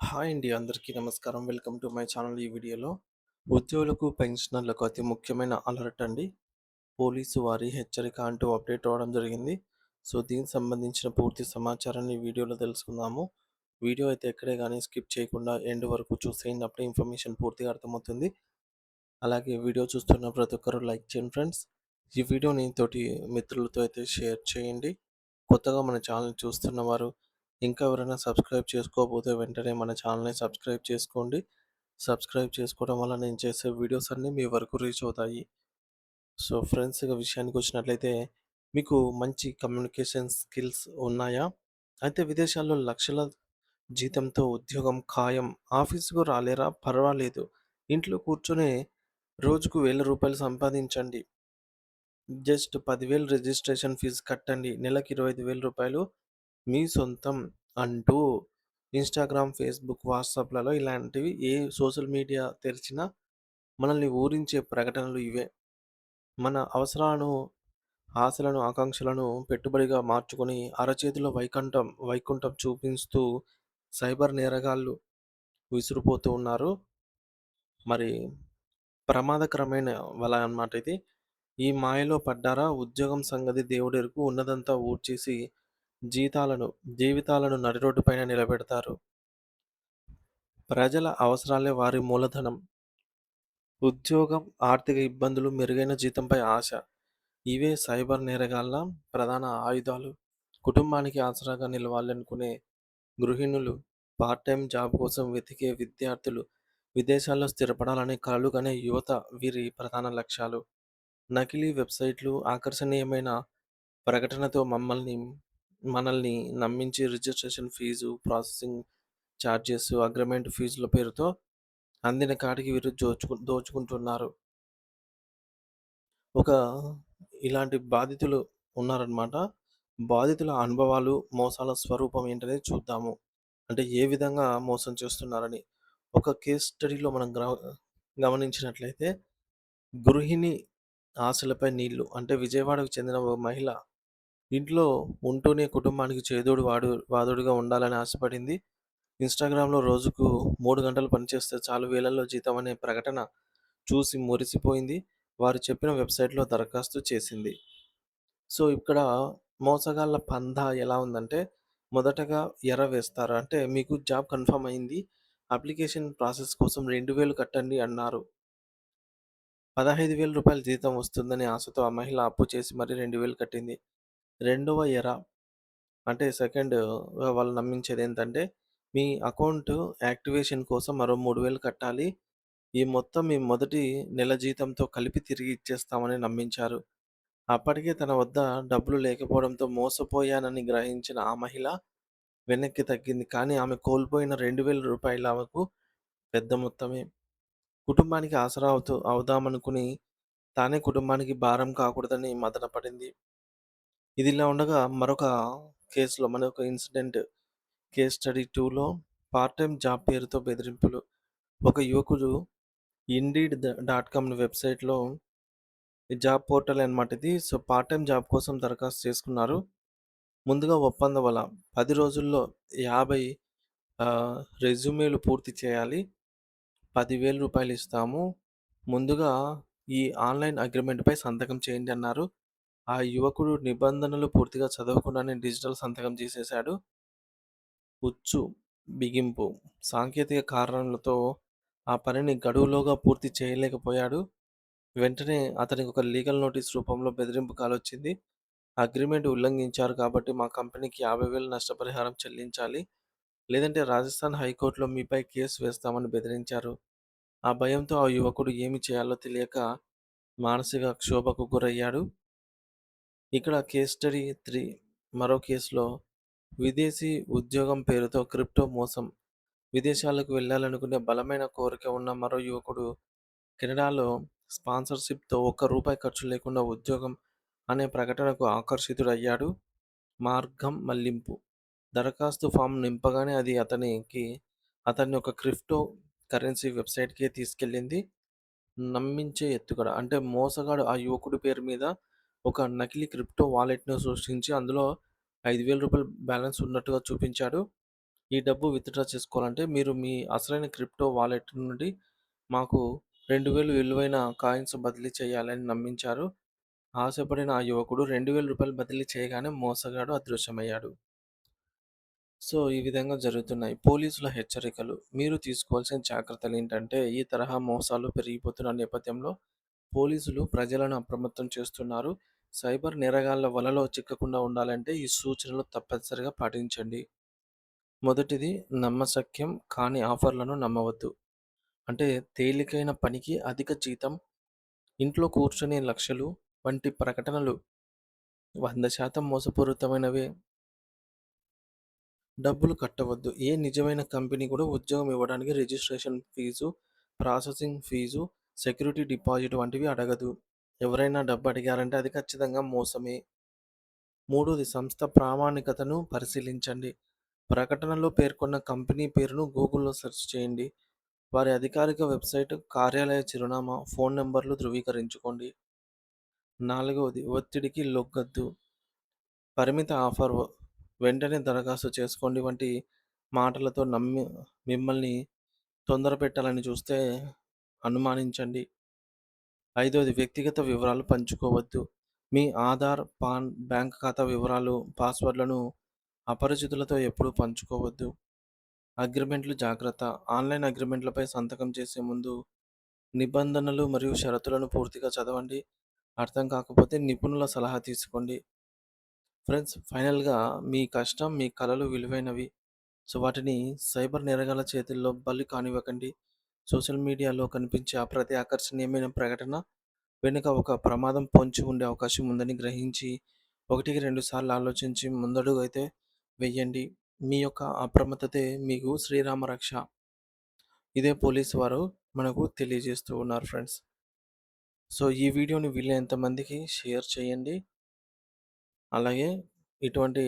Hi అండి. అందరికీ నమస్కారం. Welcome to my channel. ఈ వీడియోలో ఉద్యోగులకు, పెన్షనర్లకు అతి ముఖ్యమైన అలర్ట్ అండి. పోలీసు వారి హెచ్చరిక అంటూ అప్డేట్ అవ్వడం జరిగింది. సో, దీనికి సంబంధించిన పూర్తి సమాచారాన్ని ఈ వీడియోలో తెలుసుకుందాము. వీడియో అయితే ఎక్కడే గానీ స్కిప్ చేయకుండా ఎండ్ వరకు చూసేయండి. అప్పుడే ఇన్ఫర్మేషన్ పూర్తిగా అర్థమవుతుంది. అలాగే వీడియో చూస్తున్న ప్రతి ఒక్కరు లైక్ చేయండి ఫ్రెండ్స్. ఈ వీడియోని తోటి మిత్రులతో అయితే షేర్ చేయండి. కొత్తగా మన ఛానల్ చూస్తున్నవారు ఇంకా ఎవరైనా సబ్స్క్రైబ్ చేసుకోకపోతే వెంటనే మన ఛానల్‌ని సబ్స్క్రైబ్ చేసుకోండి. సబ్స్క్రైబ్ చేసుకోవడం వల్ల నేను చేసే వీడియోస్ అన్నీ మీ వరకు రీచ్ అవుతాయి. సో ఫ్రెండ్స్, ఇక విషయానికొచ్చినట్లయితే మీకు మంచి కమ్యూనికేషన్ స్కిల్స్ ఉన్నాయా? అయితే విదేశాల్లో లక్షల జీతంతో ఉద్యోగం ఖాయం. ఆఫీస్‌కు రాలేరా? పర్వాలేదు. ఇంట్లో కూర్చొనే రోజుకు రూ. 1000 సంపాదించండి. జస్ట్ 10,000 రిజిస్ట్రేషన్ ఫీజు కట్టండి. నెలకి రూ. 25,000 మీ సొంతం అంటూ ఇన్‌స్టాగ్రామ్, ఫేస్‌బుక్, వాట్సాప్‌లలో ఇలాంటివి ఏ సోషల్ మీడియా తెరిచినా మనల్ని ఊరించే ప్రకటనలు ఇవే. మన అవసరాలను, ఆశలను, ఆకాంక్షలను పెట్టుబడిగా మార్చుకొని అరచేతిలో వైకుంఠం చూపిస్తూ సైబర్ నేరగాళ్ళు విసిరిపోతూ ఉన్నారు. మరి ప్రమాదకరమైన వల అన్నమాట ఇది. ఈ మాయలో పడ్డారా? ఉద్యోగం సంగతి దేవుడెరుగు. ఉన్నదంతా ఊడ్చేసి జీవితాలను నడిరోడ్డుపైన నిలబెడతారు. ప్రజల అవసరాలే వారి మూలధనం. ఉద్యోగం, ఆర్థిక ఇబ్బందులు, మెరుగైన జీతంపై ఆశ. ఇవే సైబర్ నేరగాళ్ల ప్రధాన ఆయుధాలు. కుటుంబానికి ఆసరాగా నిలవాలనుకునే గృహిణులు, పార్ట్ టైం జాబ్ కోసం వెతికే విద్యార్థులు, విదేశాల్లో స్థిరపడాలని కలలు కనే యువత వీరి ప్రధాన లక్ష్యాలు. నకిలీ వెబ్‌సైట్‌లు, ఆకర్షణీయమైన ప్రకటనతో మనల్ని నమ్మించి registration fee, processing charges, agreement ఫీజుల పేరుతో అందిన కాడికి వీరు దోచుకుంటున్నారు. ఒక ఇలాంటి బాధితులు ఉన్నారనమాట. బాధితుల అనుభవాలు, మోసాల స్వరూపం ఏంటనేది చూద్దాము. అంటే ఏ విధంగా మోసం చేస్తున్నారని. ఒక కేస్ స్టడీలో మనం గమనించినట్లయితే గృహిణి ఆశలపై నీళ్లు. అంటే విజయవాడకు చెందిన ఓ మహిళ ఇంట్లో ఉంటూనే కుటుంబానికి చేదోడు వాదోడుగా ఉండాలని ఆశపడింది. ఇన్‌స్టాగ్రామ్‌లో రోజుకు 3 గంటలు పనిచేస్తే చాలు వేలల్లో జీతం అనే ప్రకటన చూసి మురిసిపోయింది. వారు చెప్పిన వెబ్‌సైట్‌లో దరఖాస్తు చేసింది. సో, ఇక్కడ మోసగాళ్ళ పందా ఎలా ఉందంటే, మొదటగా ఎర వేస్తారు. అంటే మీకు జాబ్ కన్ఫర్మ్ అయింది. అప్లికేషన్ ప్రాసెస్ కోసం 2000 కట్టండి అన్నారు. రూ. 15,000 జీతం వస్తుందనే ఆశతో ఆ మహిళ అప్పు చేసి మరీ 2000 కట్టింది. రెండవ ఎర అంటే వాళ్ళు నమ్మించేదేంటంటే, మీ అకౌంట్ యాక్టివేషన్ కోసం మరో 3,000 కట్టాలి. ఈ మొత్తం మీ మొదటి నెల జీతంతో కలిపి తిరిగి ఇచ్చేస్తామని నమ్మించారు. అప్పటికే తన వద్ద డబ్బులు లేకపోవడంతో మోసపోయానని గ్రహించిన ఆ మహిళ వెనక్కి తగ్గింది. కానీ ఆమె కోల్పోయిన రూ. 2,000 ఆమెకు పెద్ద మొత్తమే. కుటుంబానికి ఆసరా అవుదామనుకుని తానే కుటుంబానికి భారం కాకూడదని మదనపడింది. ఇదిలా ఉండగా మరొక ఇన్సిడెంట్ కేస్ స్టడీ 2లో పార్ట్ టైమ్ జాబ్ పేరుతో బెదిరింపులు. ఒక యువకుడు ఇండీడ్ డాట్ కామ్ వెబ్‌సైట్‌లో జాబ్ పోర్టల్ అనమాట ఇది. సో, పార్ట్ టైమ్ జాబ్ కోసం దరఖాస్తు చేసుకున్నారు. ముందుగా ఒప్పందం 10 రోజుల్లో 50 రెజ్యూమేలు పూర్తి చేయాలి. రూ. 10,000 ఇస్తాము. ముందుగా ఈ ఆన్‌లైన్ అగ్రీమెంట్‌పై సంతకం చేయండి అన్నారు. ఆ యువకుడు నిబంధనలు పూర్తిగా చదవకుండానే డిజిటల్ సంతకం చేసేశాడు. ఉచ్చు బిగింపు. సాంకేతిక కారణాలతో ఆ పనిని గడువులోగా పూర్తి చేయలేకపోయాడు. వెంటనే అతనికి ఒక లీగల్ నోటీస్ రూపంలో బెదిరింపు కాలొచ్చింది. అగ్రీమెంట్ ఉల్లంఘించారు కాబట్టి మా కంపెనీకి 50,000 నష్టపరిహారం చెల్లించాలి. లేదంటే రాజస్థాన్ హైకోర్టులో మీపై కేసు వేస్తామని బెదిరించారు. ఆ భయంతో ఆ యువకుడు ఏమి చేయాలో తెలియక మానసిక క్షోభకు గురయ్యాడు. ఇక్కడ కేస్ స్టడీ 3 మరో కేసులో విదేశీ ఉద్యోగం పేరుతో క్రిప్టో మోసం. విదేశాలకు వెళ్ళాలనుకునే బలమైన కోరిక ఉన్న మరో యువకుడు కెనడాలో స్పాన్సర్‌షిప్‌తో రూ. 1 ఖర్చు లేకుండా ఉద్యోగం అనే ప్రకటనకు ఆకర్షితుడయ్యాడు. మార్గం మళ్లింపు. దరఖాస్తు ఫామ్ నింపగానే అది అతన్ని ఒక క్రిప్టో కరెన్సీ వెబ్‌సైట్‌కే తీసుకెళ్ళింది. నమ్మించే ఎత్తుగడ. అంటే మోసగాడు ఆ యువకుడి పేరు మీద ఒక నకిలీ క్రిప్టో వాలెట్‌ను సృష్టించి అందులో రూ. 5,000 బ్యాలెన్స్ ఉన్నట్టుగా చూపించాడు. ఈ డబ్బు విత్‌డ్రా చేసుకోవాలంటే మీరు మీ అసలైన క్రిప్టో వాలెట్ నుండి మాకు 2000 విలువైన కాయిన్స్ బదిలీ చేయాలని నమ్మించారు. ఆశపడిన ఆ యువకుడు రూ. 2000 బదిలీ చేయగానే మోసగాడు అదృశ్యమయ్యాడు. సో, ఈ విధంగా జరుగుతున్నాయి. పోలీసుల హెచ్చరికలు. మీరు తీసుకోవాల్సిన జాగ్రత్తలేంటంటే, ఈ తరహా మోసాలు పెరిగిపోతున్న నేపథ్యంలో పోలీసులు ప్రజలను అప్రమత్తం చేస్తున్నారు. సైబర్ నేరగాళ్ల వలలో చిక్కకుండా ఉండాలంటే ఈ సూచనలు తప్పనిసరిగా పాటించండి. మొదటిది, నమ్మశక్యం కాని ఆఫర్లను నమ్మవద్దు. అంటే తేలికైన పనికి అధిక జీతం, ఇంట్లో కూర్చొని లక్షలు వంటి ప్రకటనలు 100% మోసపూరితమైనవే. డబ్బులు కట్టవద్దు. ఏ నిజమైన కంపెనీ కూడా ఉద్యోగం ఇవ్వడానికి registration fee, processing fee, security deposit వంటివి అడగదు. ఎవరైనా డబ్బు అడిగారంటే అది ఖచ్చితంగా మోసమే. మూడోది, సంస్థ ప్రామాణికతను పరిశీలించండి. ప్రకటనలో పేర్కొన్న కంపెనీ పేరును గూగుల్‌లో సెర్చ్ చేయండి. వారి అధికారిక వెబ్‌సైట్, కార్యాలయ చిరునామా, ఫోన్ నంబర్‌లు ధృవీకరించుకోండి. నాలుగవది, ఒత్తిడికి లొంగొద్దు. పరిమిత ఆఫర్, వెంటనే దరఖాస్తు చేసుకోండి వంటి మాటలతో నమ్మి మిమ్మల్ని తొందరపెట్టాలని చూస్తే అనుమానించండి. ఐదవది, వ్యక్తిగత వివరాలు పంచుకోవద్దు. మీ ఆధార్, పాన్, బ్యాంక్ ఖాతా వివరాలు, పాస్వర్డ్‌లను అపరిచితులతో ఎప్పుడూ పంచుకోవద్దు. అగ్రిమెంట్‌లు జాగ్రత్త. ఆన్‌లైన్ అగ్రిమెంట్‌లపై సంతకం చేసే ముందు నిబంధనలు మరియు షరతులను పూర్తిగా చదవండి. అర్థం కాకపోతే నిపుణుల సలహా తీసుకోండి. ఫ్రెండ్స్, ఫైనల్‌గా మీ కష్టం, మీ కలలు విలువైనవి. సో, వాటిని సైబర్ నేరగాళ్ల చేతుల్లో బలి కానివ్వకండి. సోషల్ మీడియాలో కనిపించే ఆ ప్రతి ఆకర్షణీయమైన ప్రకటన వెనుక ఒక ప్రమాదం పొంచి ఉండే అవకాశం ఉందని గ్రహించి, ఒకటికి 2 సార్లు ఆలోచించి ముందడుగు అయితే వెయ్యండి. మీ యొక్క అప్రమత్తతే మీకు శ్రీరామ రక్ష. ఇదే పోలీసు వారు మనకు తెలియజేస్తూ ఉన్నారు ఫ్రెండ్స్. సో, ఈ వీడియోని వీలైనంత మందికి షేర్ చేయండి. అలాగే ఇటువంటి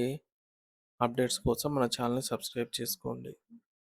అప్డేట్స్ కోసం మన ఛానల్‌ని సబ్స్క్రైబ్ చేసుకోండి.